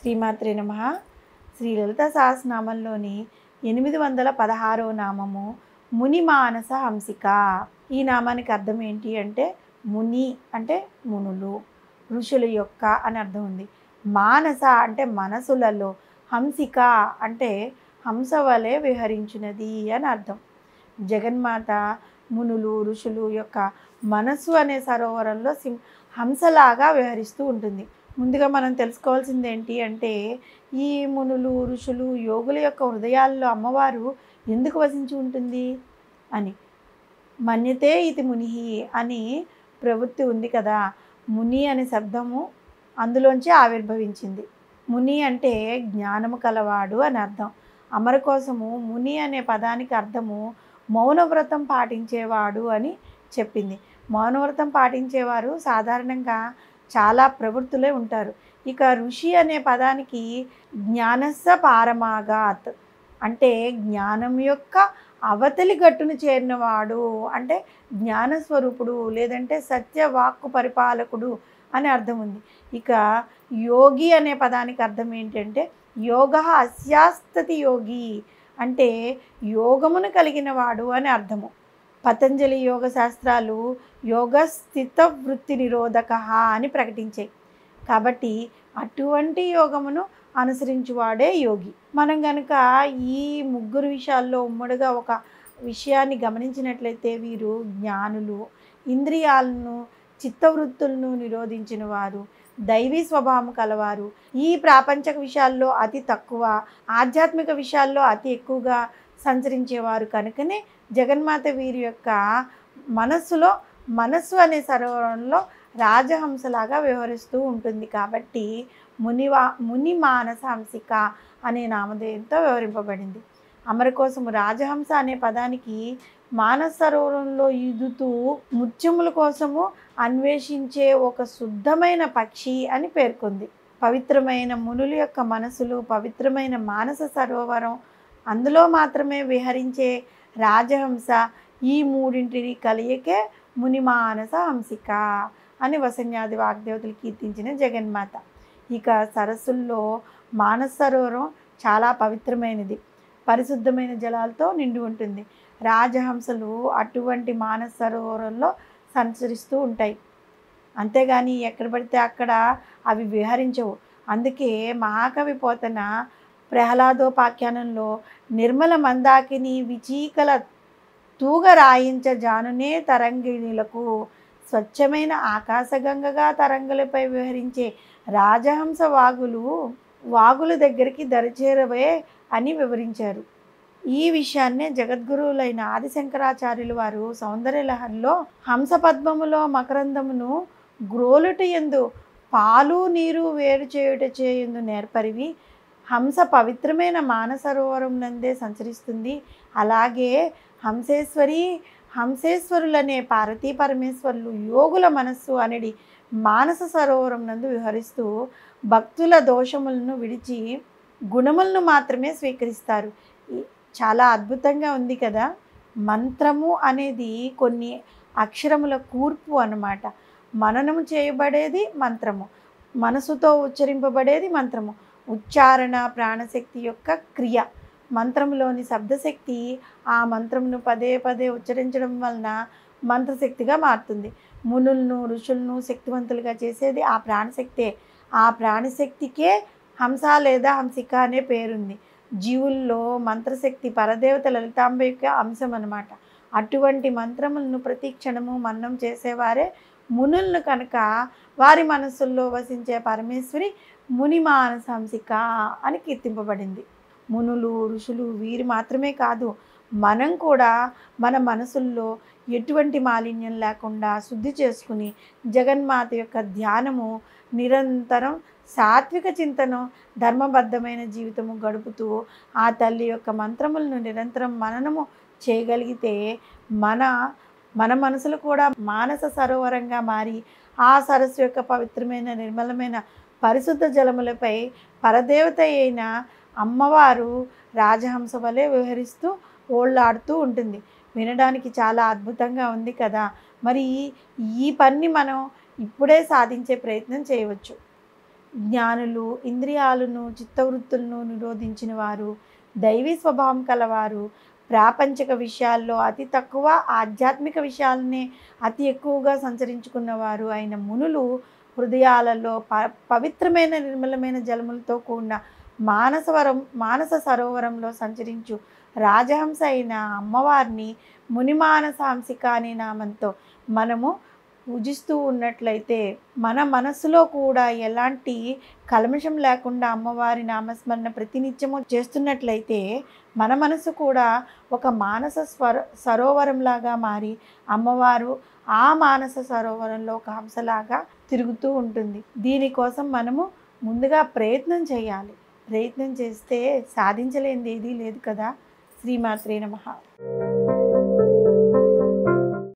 శ్రీమాత్రే నమః. శ్రీ లలితా సహస్రనామంలోని 816వ నామము ముని మానస హంసిక. ఈ నామానికి అర్థం ఏంటి అంటే ముని అంటే మునులు, ఋషుల యొక్క అని అర్థం ఉంది. మానస అంటే మనసులలో, హంసిక అంటే హంస వలె విహరించినది అని అర్థం. జగన్మాత మునులు ఋషులు యొక్క మనస్సు అనే సరోవరంలో హంసలాగా విహరిస్తూ ఉంటుంది. ముందుగా మనం తెలుసుకోవాల్సింది ఏంటి అంటే ఈ మునులు ఋషులు యోగుల యొక్క హృదయాల్లో అమ్మవారు ఎందుకు వసించి ఉంటుంది అని. మన్యతే ఇది మునిహి అని ప్రవృత్తి ఉంది కదా. ముని అనే శబ్దము అందులోంచి ఆవిర్భవించింది. ముని అంటే జ్ఞానము కలవాడు అని అర్థం. అమర కోసము ముని అనే పదానికి అర్థము మౌనవ్రతం పాటించేవాడు అని చెప్పింది. మౌనవ్రతం పాటించేవారు సాధారణంగా చాలా ప్రవృత్తులే ఉంటారు. ఇక ఋషి అనే పదానికి జ్ఞానస్స పారమాగాత్ అంటే జ్ఞానం యొక్క అవతలి గట్టును చేరినవాడు అంటే జ్ఞానస్వరూపుడు లేదంటే సత్యవాక్కు పరిపాలకుడు అని అర్థం ఉంది. ఇక యోగి అనే పదానికి అర్థం ఏంటంటే యోగ అస్యాస్తతి యోగి అంటే యోగమును కలిగిన వాడు అని అర్థము. పతంజలి యోగ శాస్త్రాలు యోగ స్థిత వృత్తి నిరోధక అని ప్రకటించాయి. కాబట్టి అటువంటి యోగమును అనుసరించువాడే యోగి. మనం కనుక ఈ ముగ్గురు విషయాల్లో ఉమ్మడిగా ఒక విషయాన్ని గమనించినట్లయితే వీరు జ్ఞానులు, ఇంద్రియాలను చిత్తవృత్తులను నిరోధించిన వారు, దైవీ స్వభావం కలవారు, ఈ ప్రాపంచక విషయాల్లో అతి తక్కువ, ఆధ్యాత్మిక విషయాల్లో అతి ఎక్కువగా సంచరించేవారు. కనుకనే జగన్మాత వీరి యొక్క మనస్సు అనే సరోవరంలో రాజహంసలాగా వ్యవహరిస్తూ ఉంటుంది. కాబట్టి ముని మానస హంసిక అనే నామధేయంతో వ్యవహరింపబడింది. అమర కోసము రాజహంస అనే పదానికి మానస సరోవరంలో ఈదుతూ ముత్యముల కోసము అన్వేషించే ఒక శుద్ధమైన పక్షి అని పేర్కొంది. పవిత్రమైన మునుల యొక్క మనసులు, పవిత్రమైన మానస సరోవరం, అందులో మాత్రమే విహరించే రాజహంస, ఈ మూడింటిని కలియకే ముని మానస హంసిక అని వసన్యాది వాగ్దేవతలు కీర్తించిన జగన్మాత. ఇక సరస్సుల్లో మానస సరోవరం చాలా పవిత్రమైనది, పరిశుద్ధమైన జలాలతో నిండి ఉంటుంది. రాజహంసలు అటువంటి మానస సరోవరంలో సంచరిస్తూ ఉంటాయి. అంతేగాని ఎక్కడ పడితే అక్కడ అవి విహరించవు. అందుకే మహాకవి పోతన ప్రహ్లాదోపాఖ్యానంలో నిర్మల మందాకిని విచీకల తూగ రాయించ జానునే తరంగిణులకు స్వచ్ఛమైన ఆకాశగంగగా తరంగులపై విహరించే రాజహంస వాగుల దగ్గరికి దరిచేరవే అని వివరించారు. ఈ విషయాన్నే జగద్గురువులైన ఆదిశంకరాచార్యులు వారు సౌందర్యలహరిలో హంస పద్మములో మకరందమును గ్రోలుట యందు పాలు నీరు వేరు చేయుట చేయందు నేర్పరివి హంస పవిత్రమైన మానసరోవరం నందే సంచరిస్తుంది. అలాగే హంసేశ్వరులనే పార్వతీ పరమేశ్వరులు యోగుల మనస్సు అనేది మానస సరోవరం నందు విహరిస్తూ భక్తుల దోషములను విడిచి గుణములను మాత్రమే స్వీకరిస్తారు. చాలా అద్భుతంగా ఉంది కదా. మంత్రము అనేది కొన్ని అక్షరముల కూర్పు అన్నమాట. మననము చేయబడేది మంత్రము, మనసుతో ఉచ్చరింపబడేది మంత్రము. ఉచ్చారణ ప్రాణశక్తి యొక్క క్రియ. మంత్రంలోని శబ్దశక్తి ఆ మంత్రమును పదే పదే ఉచ్చరించడం వలన మంత్రశక్తిగా మారుతుంది. మునులను ఋషులను శక్తివంతులుగా చేసేది ఆ ప్రాణశక్తే. ఆ ప్రాణశక్తికే హంస లేదా హంసిక అనే పేరుంది. జీవుల్లో మంత్రశక్తి పరదేవత లలితాంబ యొక్క అంశం అన్నమాట. అటువంటి మంత్రములను ప్రతి క్షణము మననం చేసేవారే మునులను. కనుక వారి మనస్సుల్లో వసించే పరమేశ్వరి ముని మానస హంసిక అని కీర్తింపబడింది. మునులు ఋషులు వీరు మాత్రమే కాదు, మనం కూడా మన మనసుల్లో ఎటువంటి మాలిన్యం లేకుండా శుద్ధి చేసుకుని జగన్మాత యొక్క ధ్యానము, నిరంతరం సాత్విక చింతనం, ధర్మబద్ధమైన జీవితము గడుపుతూ ఆ తల్లి యొక్క మంత్రములను నిరంతరం మననము చేయగలిగితే మన మనసులు కూడా మానస సరోవరంగా మారి ఆ సరస్సు యొక్క పవిత్రమైన నిర్మలమైన పరిశుద్ధ జలములపై పరదేవత అయిన అమ్మవారు రాజహంస వలె విహరిస్తూ ఓళ్ళాడుతూ ఉంటుంది. వినడానికి చాలా అద్భుతంగా ఉంది కదా. మరి ఈ పని మనం ఇప్పుడే సాధించే ప్రయత్నం చేయవచ్చు. జ్ఞానులు, ఇంద్రియాలను చిత్తవృత్తులను నిరోధించిన వారు, దైవీ స్వభావం కలవారు, ప్రాపంచిక విషయాల్లో అతి తక్కువ, ఆధ్యాత్మిక విషయాలనే అతి ఎక్కువగా సంచరించుకున్నవారు అయిన మునులు హృదయాలలో పవిత్రమైన నిర్మలమైన జలములతో కూడిన మానస సరోవరంలో సంచరించు రాజహంస అయిన అమ్మవారిని మునిమానస హంసిక అనే నామంతో మనము పూజిస్తూ ఉన్నట్లయితే, మన మనసులో కూడా ఎలాంటి కల్మషం లేకుండా అమ్మవారి నామస్మరణ ప్రతినిత్యము చేస్తున్నట్లయితే, మన మనసు కూడా ఒక సరోవరంలాగా మారి అమ్మవారు ఆ మానస సరోవరంలో ఒక హంసలాగా తిరుగుతూ ఉంటుంది. దీనికోసం మనము ముందుగా ప్రయత్నం చేయాలి. ప్రయత్నం చేస్తే సాధించలేనిది ఏదీ లేదు కదా. శ్రీమాత్రే నమః.